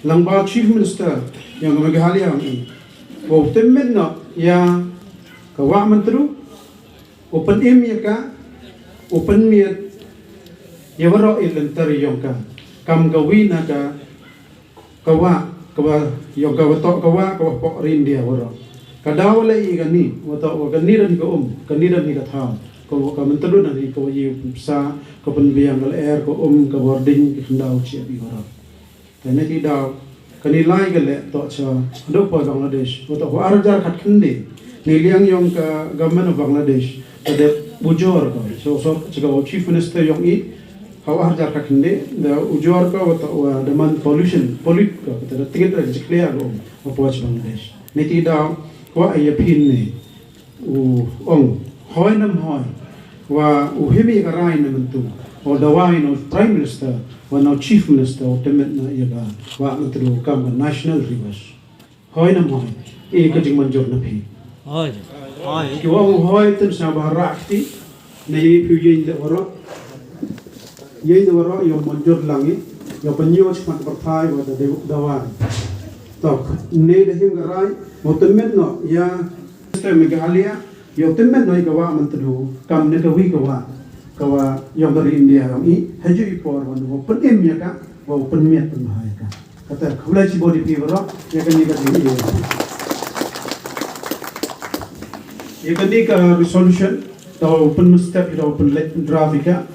langba chief minister yang Meghalaya ni wo temmen no ya kawa mentru open ya ka open miat ya waro ilentar yang ka kam gawi na ka kawa yang kawa to kawa pok rin dia waro kadaw lai gani wato gani ran ko gani ran ni ka tha ko ka mentru na ni ko yi sa ko pen biang al air ko ka boarding ki ndaw chi bi waro tane ti daw kani lai gale to cha do po Bangladesh wato ko arjar khat khinde ni liang yong ka government of Bangladesh ade bujor ko so chiga chief minister yong I hawa arjar khat khinde da ujor ko wato the man pollution pollute ko ta tiget ra clear go po Bangladesh ni ti daw ko ay pin ni ong hoy nam hoy wa uhimi ka rai na mentu o dawai no prime minister wa no chief minister o temet na yaga wa mentru kam national rivers hoy nam hoy e ka jing manjor na phi hoy ki wa hoy tin sa barakti nei phu yin de waro yo manjor langi yo panyo chman parthai wa de dawai tok ne de him garai mo temet no ya system Meghalaya yo temet no ka wa mentru kam ne ka wi kawa yang dari India ini haju ipor wan wo pen em ya ka wo pen miat pen bahaya ka kata khulai chi body fever ya kan ni ka ni ya kan ni ka resolution ta open step ita open draft ka